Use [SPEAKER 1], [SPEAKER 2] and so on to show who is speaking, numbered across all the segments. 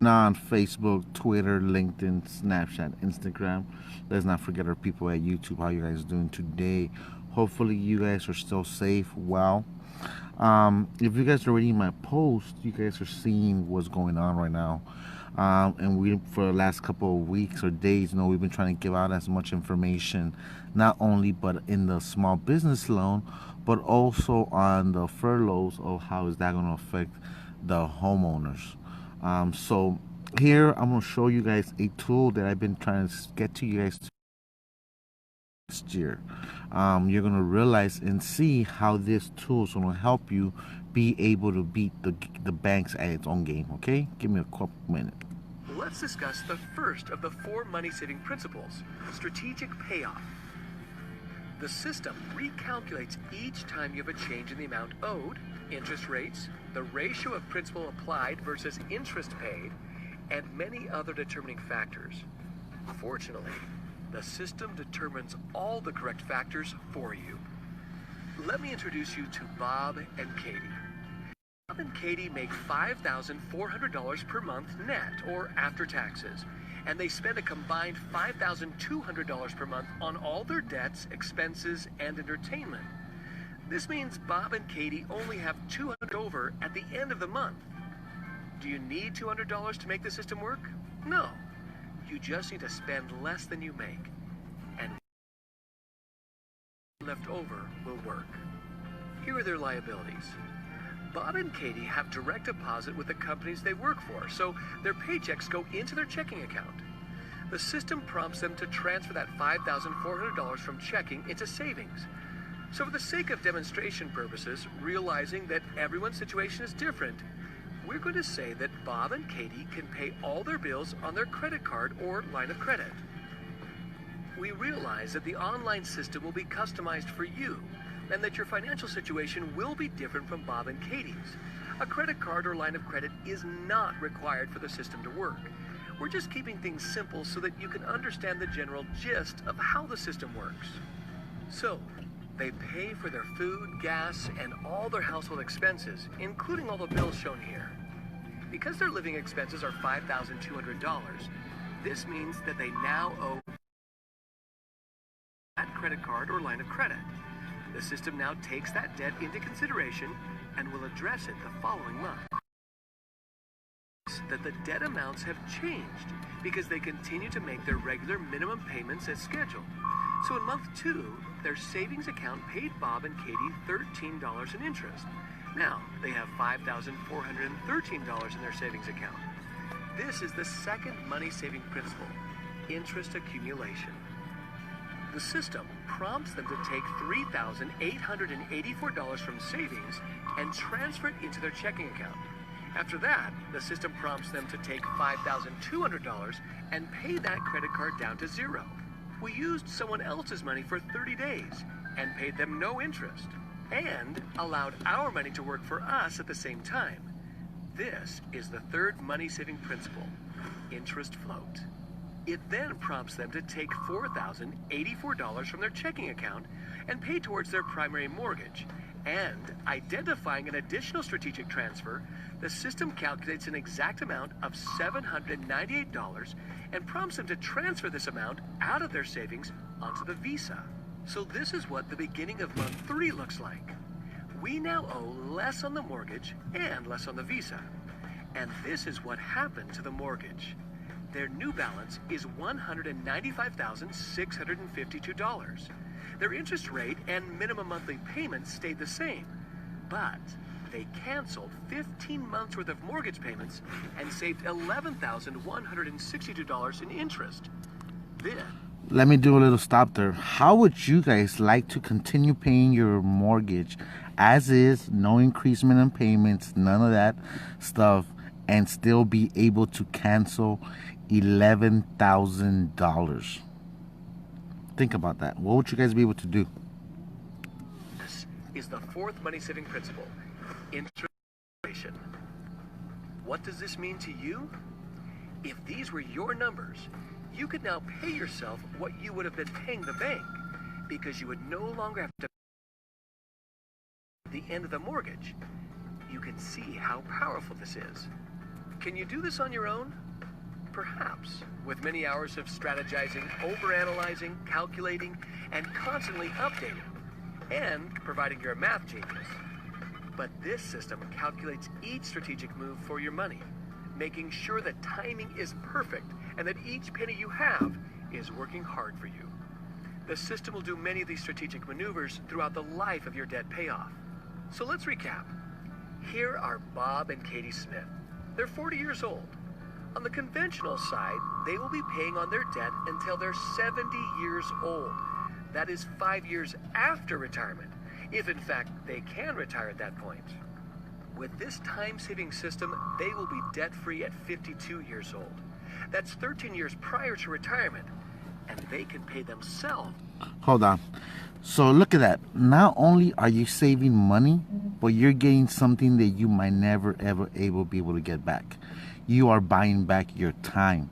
[SPEAKER 1] on Facebook, Twitter, LinkedIn, Snapchat, Instagram. Let's not forget our people at YouTube. How you guys doing today? Hopefully you guys are still safe, well. If you guys are reading my post, you guys are seeing what's going on right now. And we, for the last couple of weeks or days, we've been trying to give out as much information, not only but in the small business loan, but also on the furloughs of how is that going to affect the homeowners. So here I'm going to show you guys a tool that I've been trying to get to you guys last year. You're going to realize and see how this tool is going to help you be able to beat the banks at its own game. Okay, give me a couple minutes.
[SPEAKER 2] Let's discuss the first of the 4 money-saving principles, strategic payoff. The system recalculates each time you have a change in the amount owed, interest rates, the ratio of principal applied versus interest paid, and many other determining factors. Fortunately, the system determines all the correct factors for you. Let me introduce you to Bob and Katie. Bob and Katie make $5,400 per month net, or after taxes, and they spend a combined $5,200 per month on all their debts, expenses, and entertainment. This means Bob and Katie only have $200 over at the end of the month. Do you need $200 to make the system work? No. You just need to spend less than you make, and left over will work. Here are their liabilities. Bob and Katie have direct deposit with the companies they work for, so their paychecks go into their checking account. The system prompts them to transfer that $5,400 from checking into savings. So for the sake of demonstration purposes, realizing that everyone's situation is different, we're going to say that Bob and Katie can pay all their bills on their credit card or line of credit. We realize that the online system will be customized for you, and that your financial situation will be different from Bob and Katie's. A credit card or line of credit is not required for the system to work. We're just keeping things simple so that you can understand the general gist of how the system works. So, they pay for their food, gas, and all their household expenses, including all the bills shown here. Because their living expenses are $5,200, this means that they now owe that credit card or line of credit. The system now takes that debt into consideration and will address it the following month. That the debt amounts have changed because they continue to make their regular minimum payments as scheduled. So in month 2, their savings account paid Bob and Katie $13 in interest. Now they have $5,413 in their savings account. This is the second money-saving principle, interest accumulation. The system prompts them to take $3,884 from savings and transfer it into their checking account. After that, the system prompts them to take $5,200 and pay that credit card down to zero. We used someone else's money for 30 days and paid them no interest, and allowed our money to work for us at the same time. This is the third money-saving principle, interest float. It then prompts them to take $4,084 from their checking account and pay towards their primary mortgage. And identifying an additional strategic transfer, the system calculates an exact amount of $798 and prompts them to transfer this amount out of their savings onto the Visa. So this is what the beginning of month 3 looks like. We now owe less on the mortgage and less on the Visa. And this is what happened to the mortgage. Their new balance is $195,652. Their interest rate and minimum monthly payments stayed the same, but they canceled 15 months worth of mortgage payments and saved $11,162 in interest.
[SPEAKER 1] Let me do a little stop there. How would you guys like to continue paying your mortgage as is, no increasement in payments, none of that stuff, and still be able to cancel $11,000? Think about that. What would you guys be able to do?
[SPEAKER 2] This is the fourth money-saving principle, interest accumulation. What does this mean to you? If these were your numbers, you could now pay yourself what you would have been paying the bank, because you would no longer have to pay the end of the mortgage. You can see how powerful this is. Can you do this on your own? Perhaps, with many hours of strategizing, overanalyzing, calculating, and constantly updating, and providing you're a math genius. But this system calculates each strategic move for your money, making sure that timing is perfect and that each penny you have is working hard for you. The system will do many of these strategic maneuvers throughout the life of your debt payoff. So let's recap. Here are Bob and Katie Smith. They're 40 years old. On the conventional side, they will be paying on their debt until they're 70 years old. That is 5 years after retirement, if in fact they can retire at that point. With this time-saving system, they will be debt-free at 52 years old. That's 13 years prior to retirement, and they can pay themselves.
[SPEAKER 1] Hold on. So look at that. Not only are you saving money, but you're getting something that you might never ever be able to get back. You are buying back your time.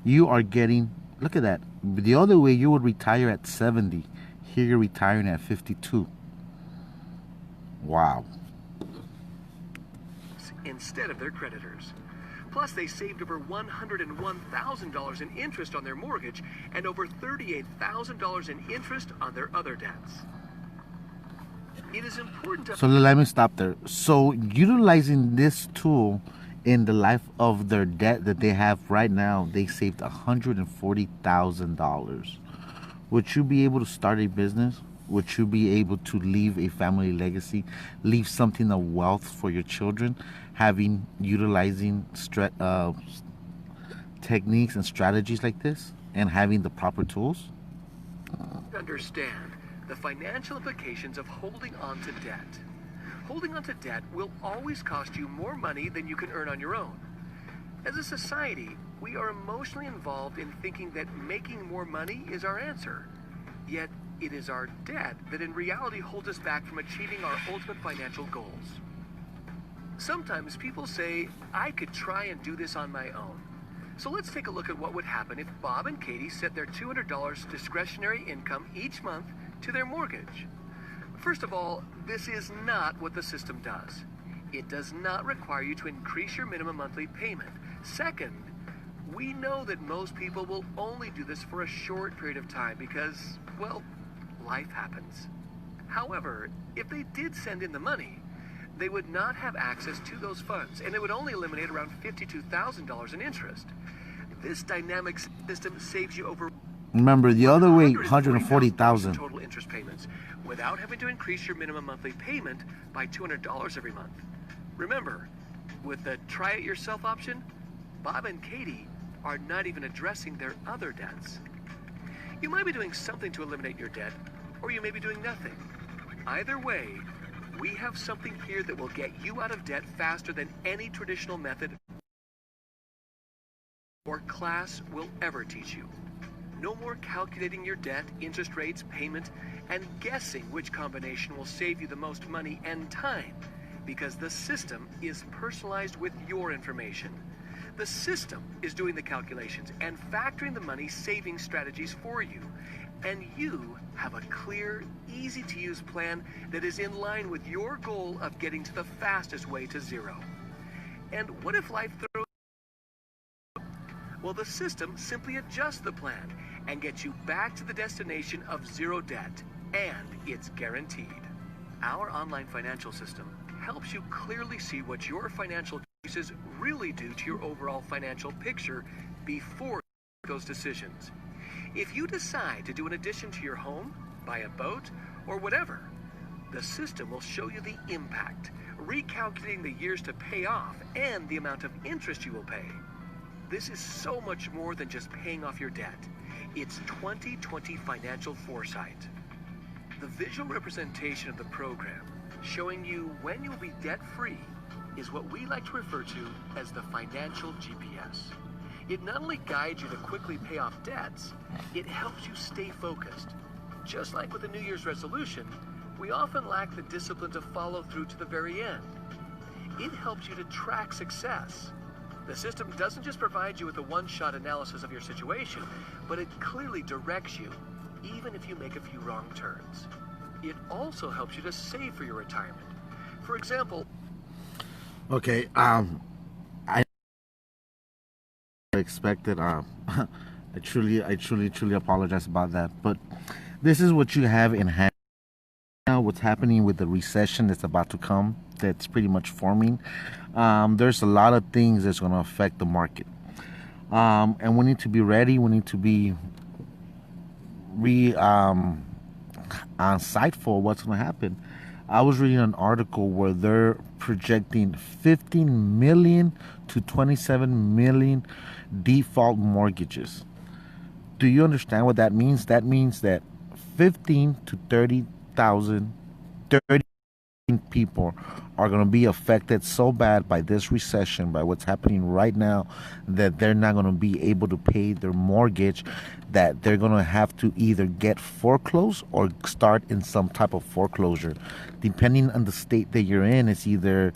[SPEAKER 1] You are getting, look at that. The other way, you would retire at 70. Here you're retiring at 52. Wow.
[SPEAKER 2] Instead of their creditors. Plus, they saved over $101,000 in interest on their mortgage and over $38,000 in interest on their other debts. It is important to...
[SPEAKER 1] So let me stop there. So utilizing this tool in the life of their debt that they have right now, they saved $140,000. Would you be able to start a business? Would you be able to leave a family legacy, leave something of wealth for your children, utilizing techniques and strategies like this, and having the proper tools?
[SPEAKER 2] Understand the financial implications of holding on to debt. Holding on to debt will always cost you more money than you can earn on your own. As a society, we are emotionally involved in thinking that making more money is our answer. Yet, it is our debt that in reality holds us back from achieving our ultimate financial goals. Sometimes people say, I could try and do this on my own. So let's take a look at what would happen if Bob and Katie set their $200 discretionary income each month to their mortgage. First of all, this is not what the system does. It does not require you to increase your minimum monthly payment. Second, we know that most people will only do this for a short period of time because, well, life happens. However, if they did send in the money, they would not have access to those funds, and it would only eliminate around $52,000 in interest. This dynamic system saves you over...
[SPEAKER 1] Remember, the other way, $140,000
[SPEAKER 2] total interest payments, without having to increase your minimum monthly payment by $200 every month. Remember, with the try it yourself option, Bob and Katie are not even addressing their other debts. You might be doing something to eliminate your debt, or you may be doing nothing. Either way, we have something here that will get you out of debt faster than any traditional method or class will ever teach you. No more calculating your debt, interest rates, payment, and guessing which combination will save you the most money and time, because the system is personalized with your information. The system is doing the calculations and factoring the money saving strategies for you. And you have a clear, easy-to-use plan that is in line with your goal of getting to the fastest way to zero. And what if life throws... Well, the system simply adjusts the plan and gets you back to the destination of zero debt, and it's guaranteed. Our online financial system helps you clearly see what your financial choices really do to your overall financial picture before you make those decisions. If you decide to do an addition to your home, buy a boat, or whatever, the system will show you the impact, recalculating the years to pay off and the amount of interest you will pay. This is so much more than just paying off your debt. It's 2020 financial foresight. The visual representation of the program, showing you when you'll be debt-free, is what we like to refer to as the financial GPS. It not only guides you to quickly pay off debts, it helps you stay focused. Just like with a New Year's resolution, we often lack the discipline to follow through to the very end. It helps you to track success. The system doesn't just provide you with a one-shot analysis of your situation, but it clearly directs you, even if you make a few wrong turns. It also helps you to save for your retirement. For example...
[SPEAKER 1] Okay, expected. I truly apologize about that. But this is what you have in hand now. What's happening with the recession that's about to come? That's pretty much forming. There's a lot of things that's going to affect the market, and we need to be ready. We need to be insightful what's going to happen. I was reading an article where they're projecting 15 million to 27 million default mortgages. Do you understand what that means? That means that 15 to 30,000, 30 people are going to be affected so bad by this recession, by what's happening right now, that they're not going to be able to pay their mortgage, that they're going to have to either get foreclosed or start in some type of foreclosure. Depending on the state that you're in, it's either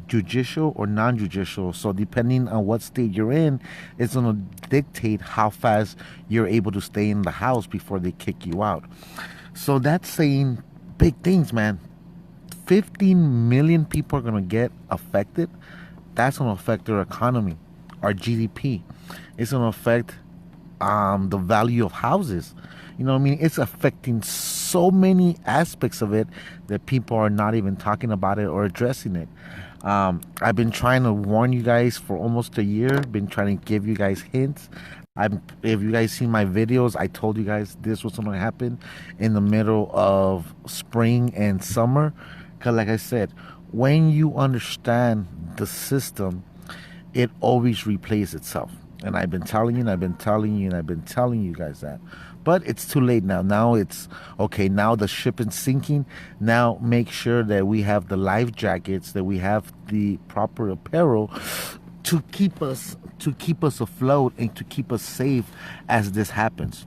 [SPEAKER 1] judicial or non-judicial. So depending on what state you're in, it's going to dictate how fast you're able to stay in the house before they kick you out. So that's saying big things, man. 15 million people are going to get affected. That's going to affect our economy, our GDP. It's going to affect the value of houses. You know what I mean? It's affecting so many aspects of it that people are not even talking about it or addressing it. I've been trying to warn you guys for almost a year. Been trying to give you guys hints. If you guys seen my videos, I told you guys this was going to happen in the middle of spring and summer. Because like I said, when you understand the system, it always replays itself. And I've been telling you, and I've been telling you, and I've been telling you guys that. But it's too late now. Now it's okay. Now the ship is sinking. Now make sure that we have the life jackets, that we have the proper apparel to keep us afloat and to keep us safe as this happens.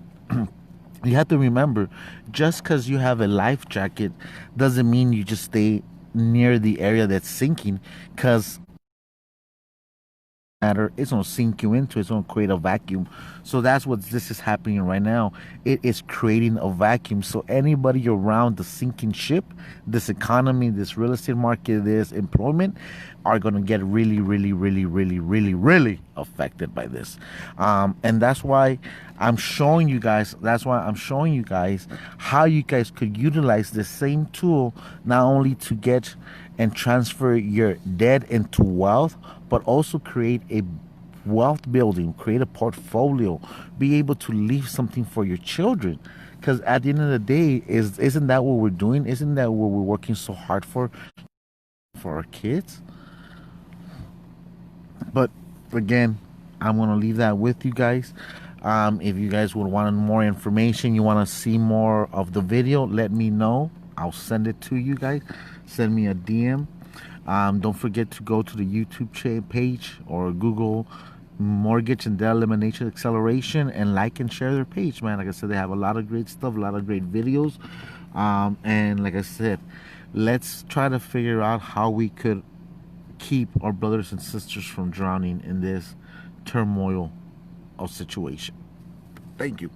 [SPEAKER 1] You have to remember, just because you have a life jacket doesn't mean you just stay near the area that's sinking, because matter, it's going to sink you into it. It's going to create a vacuum. So that's what this is happening right now. It is creating a vacuum. So anybody around the sinking ship, this economy, this real estate market, this employment, are going to get really, really, really, really, really, really affected by this. And that's why I'm showing you guys. That's why I'm showing you guys how you guys could utilize the same tool, not only to get and transfer your debt into wealth, but also create a wealth building, create a portfolio, be able to leave something for your children. Because at the end of the day, isn't that what we're doing? Isn't that what we're working so hard for our kids? But again, I'm going to leave that with you guys. If you guys would want more information, you want to see more of the video, let me know. I'll send it to you guys. Send me a DM. Don't forget to go to the YouTube page or Google Mortgage and Debt Elimination Acceleration and like and share their page, man. Like I said, they have a lot of great stuff, a lot of great videos. And like I said, let's try to figure out how we could keep our brothers and sisters from drowning in this turmoil of situation. Thank you.